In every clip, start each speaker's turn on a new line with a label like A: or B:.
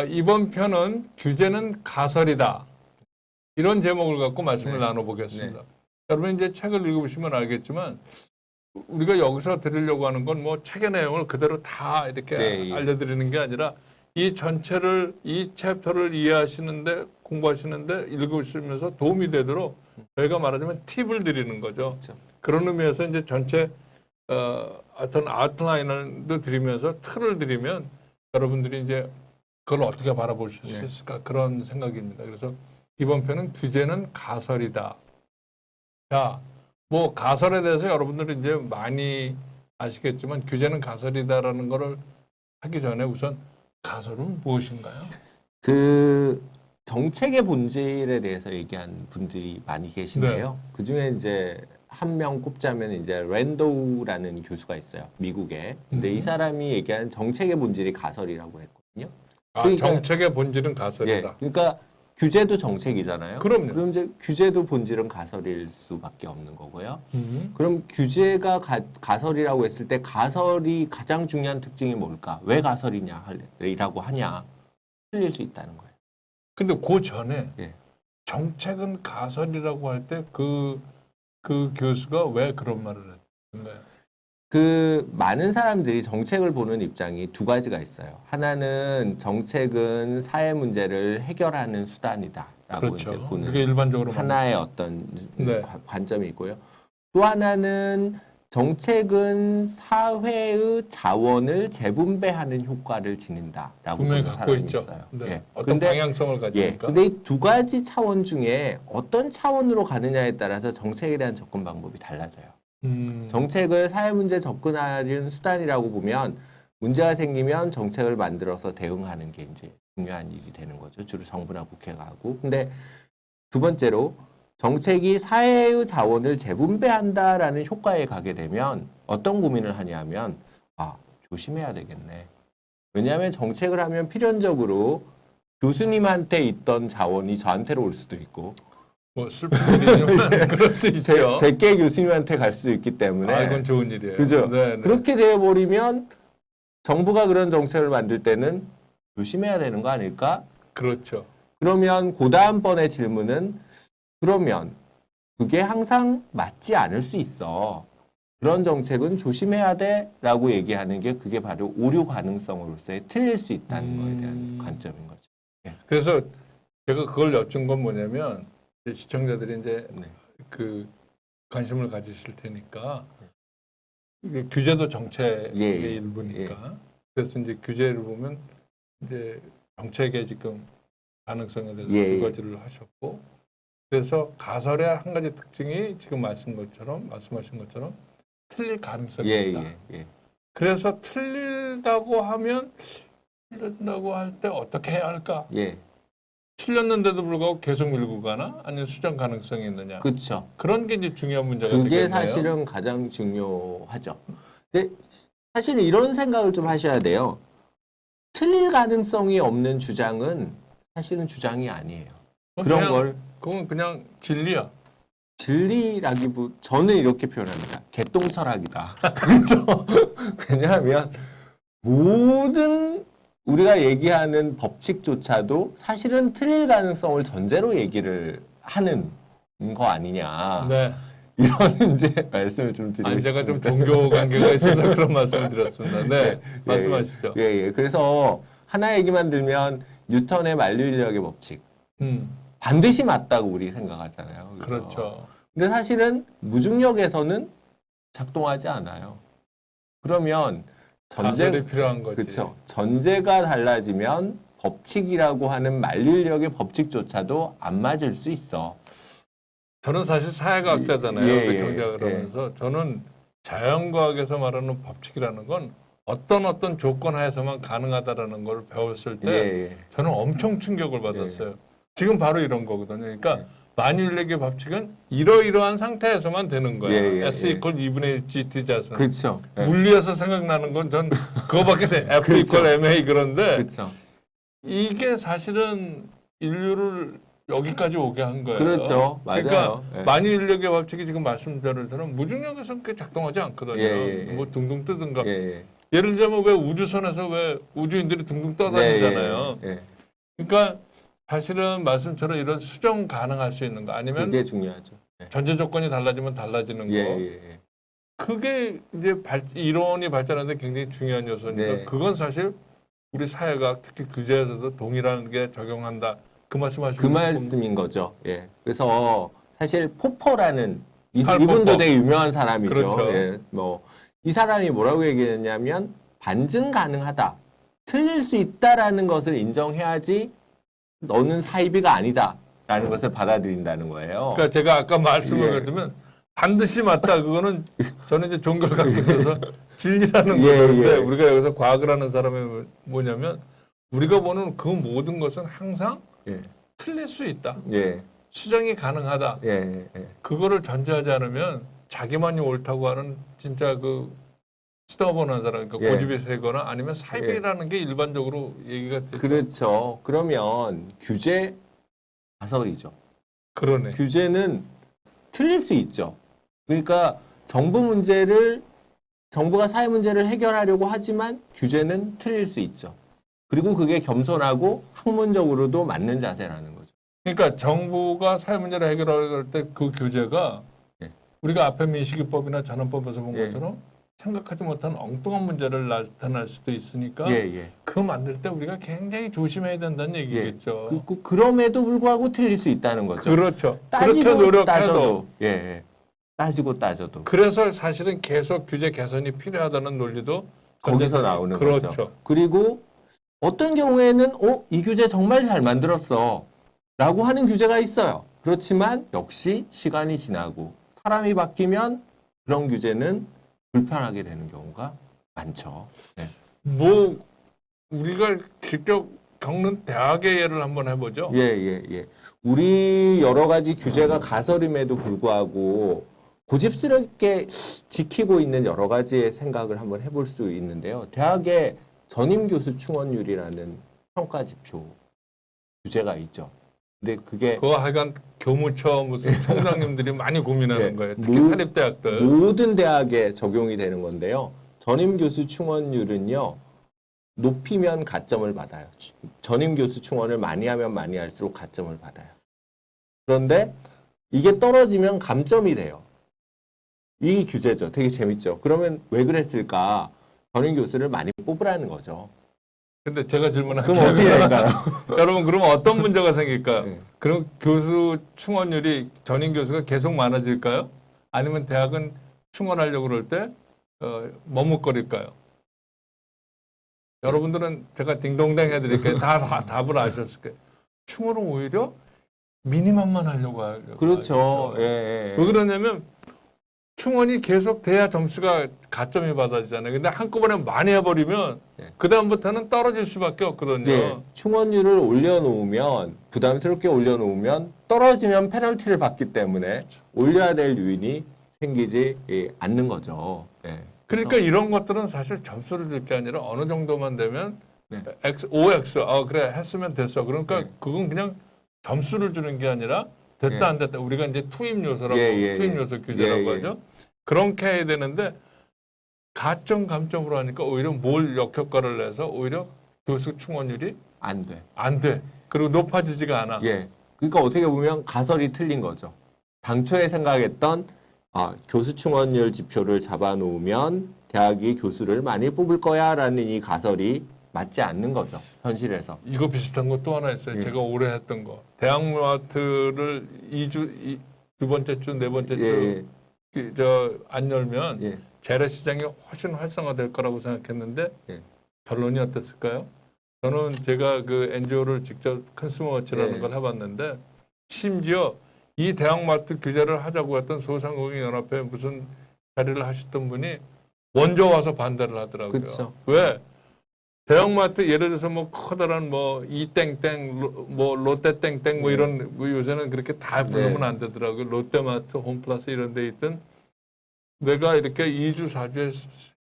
A: 이번 편은 규제는 가설이다. 이런 제목을 갖고 말씀을
B: 네.
A: 나눠보겠습니다.
B: 네.
A: 여러분 이제 책을 읽어보시면 알겠지만 우리가 여기서 드리려고 하는 건 뭐 책의 내용을 그대로 다 이렇게
B: 네.
A: 알려드리는 게 아니라 이 전체를 이 챕터를 이해하시는데 공부하시는데 읽으시면서 도움이 되도록 저희가 말하자면 팁을 드리는 거죠.
B: 그렇죠.
A: 그런 의미에서 이제 전체 어떤 아웃라인을 드리면서 틀을 드리면 여러분들이 이제 그걸 어떻게 바라보실 수
B: 네.
A: 있을까 그런 생각입니다. 그래서 이번 편은 규제는 가설이다. 자, 뭐 가설에 대해서 여러분들이 이제 많이 아시겠지만 규제는 가설이다라는 거를 하기 전에 우선 가설은 무엇인가요?
B: 그 정책의 본질에 대해서 얘기한 분들이 많이 계신데요. 그 중에 이제 한 명 꼽자면 이제 랜도우라는 교수가 있어요. 미국에. 근데 이 사람이 얘기한 정책의 본질이 가설이라고 했거든요. 그러니까,
A: 정책의 본질은 가설이다.
B: 예, 그러니까 규제도 정책이잖아요.
A: 그럼요.
B: 그럼 이제 규제도 본질은 가설일 수밖에 없는 거고요. 그럼 규제가 가설이라고 했을 때 가설이 가장 중요한 특징이 뭘까? 왜 가설이라고 하냐? 틀릴 수 있다는 거예요.
A: 근데 그 전에
B: 예.
A: 정책은 가설이라고 할 때 그 교수가 왜 그런 말을 했는가요?
B: 그 많은 사람들이 정책을 보는 입장이 두 가지가 있어요. 하나는 정책은 사회 문제를 해결하는 수단이다라고
A: 그렇죠.
B: 이제 보는
A: 그게 일반적으로
B: 하나의 어떤
A: 네.
B: 관점이 있고요. 또 하나는 정책은 사회의 자원을 재분배하는 효과를 지닌다라고
A: 분명히
B: 보는
A: 갖고
B: 사람이
A: 있죠.
B: 있어요.
A: 네.
B: 예.
A: 어떤
B: 근데
A: 방향성을 가지니까.
B: 근데 이 두 가지 차원 중에 어떤 차원으로 가느냐에 따라서 정책에 대한 접근 방법이 달라져요. 정책을 사회 문제 접근하는 수단이라고 보면 문제가 생기면 정책을 만들어서 대응하는 게 이제 중요한 일이 되는 거죠. 주로 정부나 국회가 하고. 근데 두 번째로 정책이 사회의 자원을 재분배한다라는 효과에 가게 되면 어떤 고민을 하냐면 조심해야 되겠네. 왜냐하면 정책을 하면 필연적으로 교수님한테 있던 자원이 저한테로 올 수도 있고
A: 뭐 슬픈 일이지만 그럴 수 있죠.
B: 제게 교수님한테 갈 수도 있기 때문에
A: 이건 좋은 일이에요.
B: 그죠?
A: 네, 네.
B: 그렇게 되어버리면 정부가 그런 정책을 만들 때는 조심해야 되는 거 아닐까?
A: 그렇죠.
B: 그러면 그 다음번의 질문은 그러면 그게 항상 맞지 않을 수 있어. 그런 정책은 조심해야 돼 라고 얘기하는 게 그게 바로 오류 가능성으로서의 틀릴 수 있다는 거에 대한 관점인 거죠.
A: 그래서 제가 그걸 여쭌 건 뭐냐면 이제 시청자들이 이제
B: 네.
A: 그 관심을 가지실 테니까 이게 규제도 정책의
B: 예, 예.
A: 일부니까 그래서 이제 규제를 보면 이제 정책의 지금 가능성에 대해서
B: 예,
A: 두
B: 예.
A: 가지를 하셨고 그래서 가설의 한 가지 특징이 지금 말씀하신 것처럼 틀릴 가능성이
B: 예,
A: 있다.
B: 예.
A: 그래서 틀린다고 할 때 어떻게 해야 할까?
B: 예.
A: 틀렸는데도 불구하고 계속 밀고 가나? 아니면 수정 가능성이 있느냐?
B: 그렇죠.
A: 그런 게 이제 중요한 문제가
B: 그게
A: 되겠네요.
B: 사실은 가장 중요하죠. 근데 사실은 이런 생각을 좀 하셔야 돼요. 틀릴 가능성이 없는 주장은 사실은 주장이 아니에요. 그런 걸
A: 그건 그냥 진리야.
B: 진리라기보다 저는 이렇게 표현합니다. 개똥철학이다. 그래서 왜냐하면 모든 우리가 얘기하는 법칙조차도 사실은 틀릴 가능성을 전제로 얘기를 하는 거 아니냐.
A: 네.
B: 이런 이제 말씀을 좀 드리고 싶습니다.
A: 제가 좀 종교 관계가 있어서 그런 말씀을 드렸습니다. 네. 말씀하시죠.
B: 그래서 하나 얘기만 들면 뉴턴의 만류인력의 법칙. 반드시 맞다고 우리 생각하잖아요.
A: 그렇죠.
B: 근데 사실은 무중력에서는 작동하지 않아요. 그러면
A: 가설이 필요한 거지.
B: 그렇죠. 전제가 달라지면 법칙이라고 하는 만류인력의 법칙조차도 안 맞을 수 있어.
A: 저는 사실 사회과학자잖아요. 경제학을 하면서 저는 자연과학에서 말하는 법칙이라는 건 어떤 조건 하에서만 가능하다라는 걸 배웠을 때 저는 엄청 충격을 받았어요. 지금 바로 이런 거거든요. 그러니까 만유인력의 법칙은 이러이러한 상태에서만 되는 거예요. S 이퀄 2분의 1 GT 자선.
B: 그렇죠.
A: 물리에서 생각나는 건 전 그거밖에 F
B: 그렇죠.
A: 이퀄 MA 그런데
B: 그렇죠.
A: 이게 사실은 인류를 여기까지 오게 한 거예요.
B: 그렇죠. 맞아요.
A: 그러니까 만유인력의 법칙이 지금 말씀대로처럼 무중력에서는 그게 작동하지 않거든요. 뭐 둥둥 뜨든가. 예를 들면 왜 우주선에서 왜 우주인들이 둥둥 떠다니잖아요.
B: 예, 예.
A: 그러니까 사실은 말씀처럼 이런 수정 가능할 수 있는 거 아니면
B: 그게 중요하죠. 예.
A: 전제 조건이 달라지면 달라지는 거.
B: 예, 예, 예.
A: 그게 이제 이론이 발전하는데 굉장히 중요한 요소니까
B: 네.
A: 그건 사실 우리 사회가 특히 규제에서도 동일한 게 적용한다. 그 말씀하시고
B: 그 말씀인 거죠. 예. 그래서 사실 포퍼라는
A: 칼
B: 이분도
A: 포퍼.
B: 되게 유명한 사람이죠.
A: 그렇죠.
B: 예. 뭐 이 사람이 뭐라고 얘기했냐면 반증 가능하다. 틀릴 수 있다라는 것을 인정해야지 너는 사이비가 아니다라는 것을 받아들인다는 거예요.
A: 그러니까 제가 아까 말씀을
B: 예.
A: 드리면 반드시 맞다. 그거는 저는 이제 종교를 갖고 있어서 진리라는
B: 예,
A: 거죠. 근데
B: 예.
A: 우리가 여기서 과학을 하는 사람이 뭐냐면 우리가 보는 그 모든 것은 항상
B: 예.
A: 틀릴 수 있다.
B: 예.
A: 수정이 가능하다.
B: 예. 예. 예.
A: 그거를 전제하지 않으면 자기만이 옳다고 하는 진짜 그 스터번한 사람, 그러니까
B: 예.
A: 고집이 세거나 아니면 사이비라는 게 일반적으로 얘기가 되죠.
B: 그렇죠. 그러면 규제 가설이죠.
A: 그러네.
B: 규제는 틀릴 수 있죠. 그러니까 정부가 사회 문제를 해결하려고 하지만 규제는 틀릴 수 있죠. 그리고 그게 겸손하고 학문적으로도 맞는 자세라는 거죠.
A: 그러니까 정부가 사회 문제를 해결할 때 그 규제가
B: 예.
A: 우리가 앞에 민식이법이나 전원법에서 본
B: 예.
A: 것처럼 생각하지 못한 엉뚱한 문제를 나타날 수도 있으니까
B: 예, 예.
A: 그 만들 때 우리가 굉장히 조심해야 된다는 얘기겠죠.
B: 그럼에도 불구하고 틀릴 수 있다는 거죠.
A: 그렇죠. 그렇게
B: 따지고
A: 노력해도.
B: 따져도. 예, 예. 따지고 따져도.
A: 그래서 사실은 계속 규제 개선이 필요하다는 논리도
B: 거기서 나오는
A: 그렇죠.
B: 거죠. 그리고 어떤 경우에는 이 규제 정말 잘 만들었어 라고 하는 규제가 있어요. 그렇지만 역시 시간이 지나고 사람이 바뀌면 그런 규제는 불편하게 되는 경우가 많죠. 네.
A: 뭐 우리가 직접 겪는 대학의 예를 한번 해보죠.
B: 예, 예, 예. 우리 여러 가지 규제가 가설임에도 불구하고 고집스럽게 지키고 있는 여러 가지의 생각을 한번 해볼 수 있는데요. 대학의 전임 교수 충원율이라는 평가 지표 규제가 있죠. 근데 그게
A: 그거 하여간 교무처 무슨 총장님들이 많이 고민하는
B: 네.
A: 거예요. 특히 사립대학들.
B: 모든 대학에 적용이 되는 건데요. 전임 교수 충원율은요. 높이면 가점을 받아요. 전임 교수 충원을 많이 하면 많이 할수록 가점을 받아요. 그런데 이게 떨어지면 감점이 돼요. 이 규제죠. 되게 재밌죠. 그러면 왜 그랬을까? 전임 교수를 많이 뽑으라는 거죠.
A: 근데 제가 질문할게요.
B: 그럼 어떻게 될까요?
A: 여러분 그러면 어떤 문제가 생길까?
B: 네.
A: 그럼 교수 충원율이 전임 교수가 계속 많아질까요? 아니면 대학은 충원하려고 그럴 때 머뭇거릴까요? 여러분들은 제가 딩동댕 해드릴게요. 다 답을 아셨을 거예요. 충원은 오히려 미니멈만 하려고 하죠.
B: 그렇죠. 예, 예.
A: 왜 그러냐면 충원이 계속 돼야 점수가 가점이 받아지잖아요. 근데 한꺼번에 많이 해버리면
B: 네.
A: 그다음부터는 떨어질 수밖에 없거든요.
B: 네, 충원율을 올려놓으면 부담스럽게 올려놓으면 떨어지면 페널티를 받기 때문에 올려야 될 요인이 생기지 않는 거죠. 네.
A: 그러니까 이런 것들은 사실 점수를 줄 게 아니라 어느 정도만 되면
B: 네.
A: X, OX, 그래 했으면 됐어. 그러니까
B: 네.
A: 그건 그냥 점수를 주는 게 아니라 됐다
B: 네.
A: 안 됐다. 우리가 이제 투입 요소라고 투입 요소 규제라고
B: 예, 예.
A: 하죠. 그렇게 해야 되는데 가점 감점으로 하니까 오히려 뭘 역효과를 내서 오히려 교수 충원율이
B: 안 돼.
A: 안 돼. 그리고 높아지지가 않아.
B: 예. 그러니까 어떻게 보면 가설이 틀린 거죠. 당초에 생각했던 교수 충원율 지표를 잡아놓으면 대학이 교수를 많이 뽑을 거야라는 이 가설이 맞지 않는 거죠. 현실에서.
A: 이거 비슷한 거 또 하나 있어요.
B: 예.
A: 제가 올해 했던 거. 대학마트를 두 번째 주, 네 번째
B: 예,
A: 주 안 열면
B: 예.
A: 재래시장이 훨씬 활성화될 거라고 생각했는데
B: 예.
A: 결론이 어땠을까요? 저는 제가 그 NGO를 직접 컨슈머워치라는
B: 예.
A: 걸 해봤는데 심지어 이 대학마트 규제를 하자고 했던 소상공인연합회 무슨 자리를 하셨던 분이 먼저 와서 반대를 하더라고요.
B: 그쵸.
A: 왜? 대형마트 예를 들어서 뭐 커다란 뭐 이땡땡 뭐 롯데 땡땡 뭐 이런 뭐 요새는 그렇게 다 부르면
B: 네.
A: 안 되더라고요. 롯데마트, 홈플러스 이런 데 있던 내가 이렇게 2주, 4주에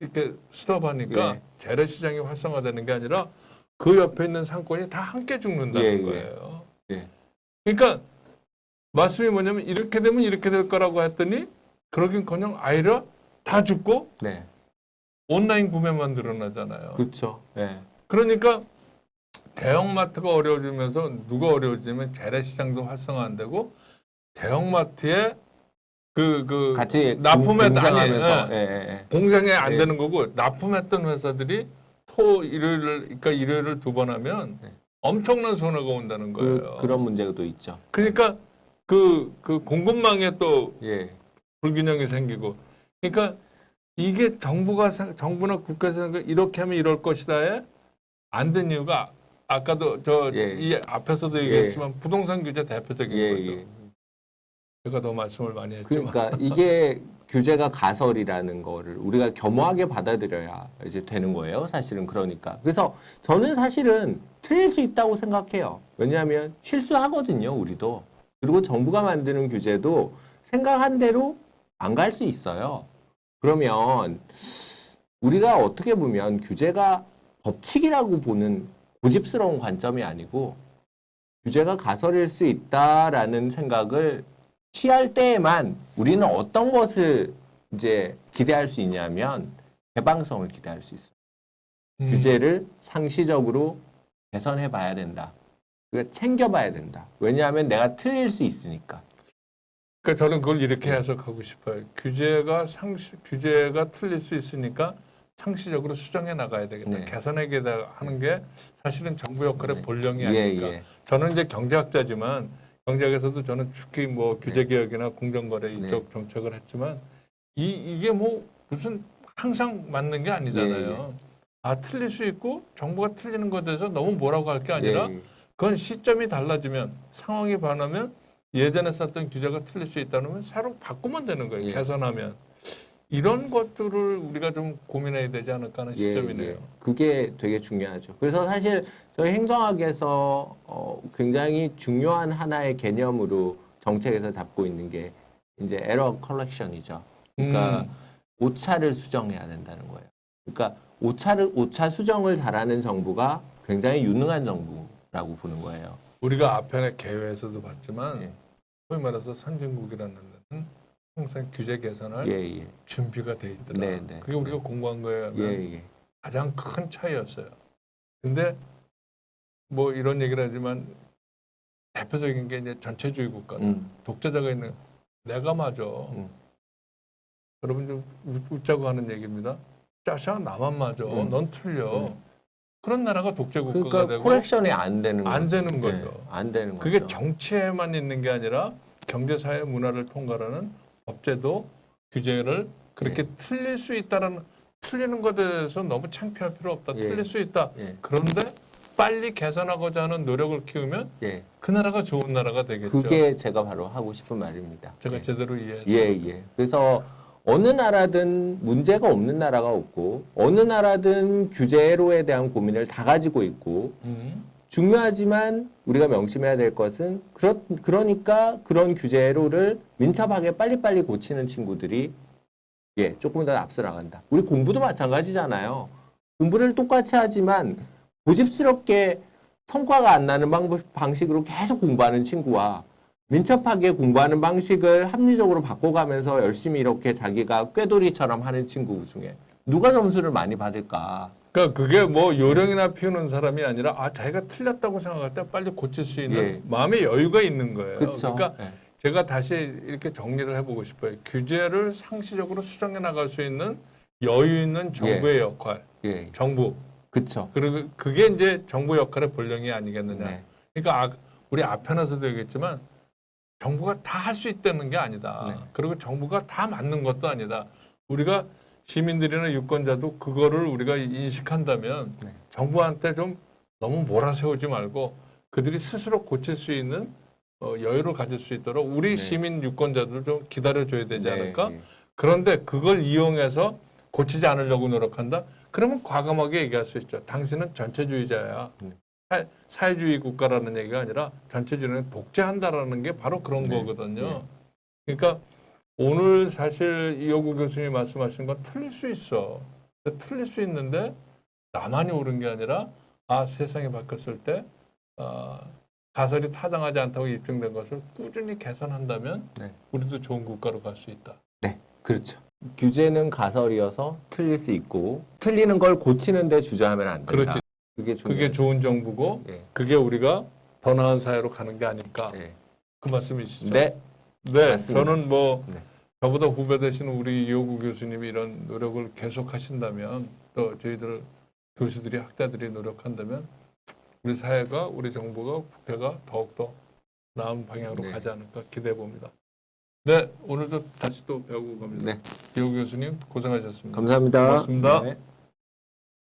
A: 이렇게 스톱하니까
B: 예.
A: 재래시장이 활성화되는 게 아니라 그 옆에 있는 상권이 다 함께 죽는다는
B: 예, 예.
A: 거예요.
B: 예.
A: 그러니까 말씀이 뭐냐면 이렇게 되면 이렇게 될 거라고 했더니 그러긴커녕 아이려 다 죽고
B: 네.
A: 온라인 구매만 늘어나잖아요.
B: 그렇죠. 예.
A: 그러니까 대형마트가 어려워지면서 누가 어려워지면 재래시장도 활성화 안 되고 대형마트에
B: 같이
A: 납품했던
B: 공생하면서
A: 공장에 안
B: 예.
A: 되는 거고 납품했던 회사들이 토 일요일을 그러니까 일요일을 두 번 하면 엄청난 손해가 온다는 거예요.
B: 그런 문제도 있죠.
A: 그러니까 그 공급망에 또
B: 예.
A: 불균형이 생기고 그러니까 이게 정부나 국가에서 이렇게 하면 이럴 것이다에 안 된 이유가 아까도 이 앞에서도 얘기했지만 부동산 규제 대표적인 거죠. 제가 더 말씀을 많이 했지만
B: 그러니까 이게 규제가 가설이라는 거를 우리가 겸허하게 받아들여야 이제 되는 거예요. 사실은 그러니까. 그래서 저는 사실은 틀릴 수 있다고 생각해요. 왜냐하면 실수하거든요, 우리도. 그리고 정부가 만드는 규제도 생각한 대로 안 갈 수 있어요. 그러면 우리가 어떻게 보면 규제가 법칙이라고 보는 고집스러운 관점이 아니고 규제가 가설일 수 있다라는 생각을 취할 때에만 우리는 어떤 것을 이제 기대할 수 있냐면 개방성을 기대할 수 있어요. 규제를 상시적으로 개선해 봐야 된다. 그러니까 챙겨봐야 된다. 왜냐하면 내가 틀릴 수 있으니까.
A: 그러니까 저는 그걸 이렇게 해석하고 싶어요. 규제가 틀릴 수 있으니까 상시적으로 수정해 나가야 되겠다. 개선해 하는 게 사실은 정부 역할의 본령이 아닐까. 저는 이제 경제학자지만 경제학에서도 저는 특히 뭐 규제개혁이나 공정거래 이쪽 정책을 했지만 이게 뭐 무슨 항상 맞는 게 아니잖아요. 틀릴 수 있고 정부가 틀리는 것에 대해서 너무 뭐라고 할 게 아니라 그건 시점이 달라지면 상황이 변하면 예전에 썼던 규제가 틀릴 수 있다면 새로 바꾸면 되는 거예요. 개선하면. 이런 것들을 우리가 좀 고민해야 되지 않을까 하는 시점이네요.
B: 그게 되게 중요하죠. 그래서 사실 저희 행정학에서 굉장히 중요한 하나의 개념으로 정책에서 잡고 있는 게 이제 에러 컬렉션이죠. 그러니까 오차를 수정해야 된다는 거예요. 그러니까 오차 수정을 잘하는 정부가 굉장히 유능한 정부라고 보는 거예요.
A: 우리가 앞에 개회에서도 봤지만 소위 말해서 선진국이라는 데는 항상 규제 개선할 준비가 돼 있더라. 그게 우리가 공부한 거에 가장 큰 차이였어요. 근데 뭐 이런 얘기를 하지만 대표적인 게 이제 전체주의 국가는 독재자가 있는 내가 맞아. 여러분 좀 웃자고 하는 얘기입니다. 짜샤 나만 맞아. 넌 틀려. 그런 나라가 독재 국가가
B: 그러니까
A: 되고
B: 코렉션이 안 되는
A: 거죠.
B: 안 되는 거죠.
A: 그게 정치에만 있는 게 아니라 경제, 사회, 문화를 통과하는 법제도 규제를 그렇게 틀릴 수 있다는 틀리는 것에 대해서 너무 창피할 필요 없다. 틀릴 수 있다. 그런데 빨리 개선하고자 하는 노력을 키우면 그 나라가 좋은 나라가 되겠죠.
B: 그게 제가 바로 하고 싶은 말입니다.
A: 제가 제대로 이해했어요.
B: 그래서 어느 나라든 문제가 없는 나라가 없고 어느 나라든 규제로에 대한 고민을 다 가지고 있고 중요하지만 우리가 명심해야 될 것은 그러니까 그런 규제로를 민첩하게 빨리빨리 고치는 친구들이 조금 더 앞서 나간다. 우리 공부도 마찬가지잖아요. 공부를 똑같이 하지만 고집스럽게 성과가 안 나는 방식으로 계속 공부하는 친구와 민첩하게 공부하는 방식을 합리적으로 바꿔가면서 열심히 이렇게 자기가 꾀돌이처럼 하는 친구 중에 누가 점수를 많이 받을까?
A: 그러니까 그게 뭐 요령이나 피우는 사람이 아니라 자기가 틀렸다고 생각할 때 빨리 고칠 수 있는 마음의 여유가 있는 거예요.
B: 그쵸.
A: 그러니까 제가 다시 이렇게 정리를 해보고 싶어요. 규제를 상시적으로 수정해 나갈 수 있는 여유 있는 정부의 역할, 정부.
B: 그렇죠.
A: 그리고 그게 이제 정부 역할의 본령이 아니겠느냐. 그러니까 우리 앞편에서도 얘기했지만 정부가 다 할 수 있다는 게 아니다. 그리고 정부가 다 맞는 것도 아니다. 우리가 시민들이나 유권자도 그거를 우리가 인식한다면 정부한테 좀 너무 몰아세우지 말고 그들이 스스로 고칠 수 있는 여유를 가질 수 있도록 우리 시민 유권자들 좀 기다려줘야 되지 않을까? 그런데 그걸 이용해서 고치지 않으려고 노력한다? 그러면 과감하게 얘기할 수 있죠. 당신은 전체주의자야. 사회주의 국가라는 얘기가 아니라 전체주의는 독재한다라는 게 바로 그런 거거든요. 그러니까 오늘 사실 이호구 교수님이 말씀하신 건 틀릴 수 있어. 틀릴 수 있는데 나만이 옳은 게 아니라 세상이 바뀌었을 때 가설이 타당하지 않다고 입증된 것을 꾸준히 개선한다면 우리도 좋은 국가로 갈 수 있다.
B: 그렇죠. 규제는 가설이어서 틀릴 수 있고 틀리는 걸 고치는 데 주저하면 안 된다.
A: 그렇지.
B: 그게
A: 그게 좋은 정부고
B: 예.
A: 그게 우리가 더 나은 사회로 가는 게 아닐까.
B: 예.
A: 그 말씀이시죠?
B: 네.
A: 네,
B: 맞습니다.
A: 저는 뭐
B: 네.
A: 저보다 후배 되신 우리 이호구 교수님이 이런 노력을 계속 하신다면 또 저희들 교수들이 학자들이 노력한다면 우리 사회가 우리 정부가 국회가 더욱더 나은 방향으로
B: 네.
A: 가지 않을까 기대해 봅니다. 네, 오늘도 다시 또 배우고 갑니다.
B: 네.
A: 이호구 교수님 고생하셨습니다.
B: 감사합니다.
A: 고맙습니다.
B: 네.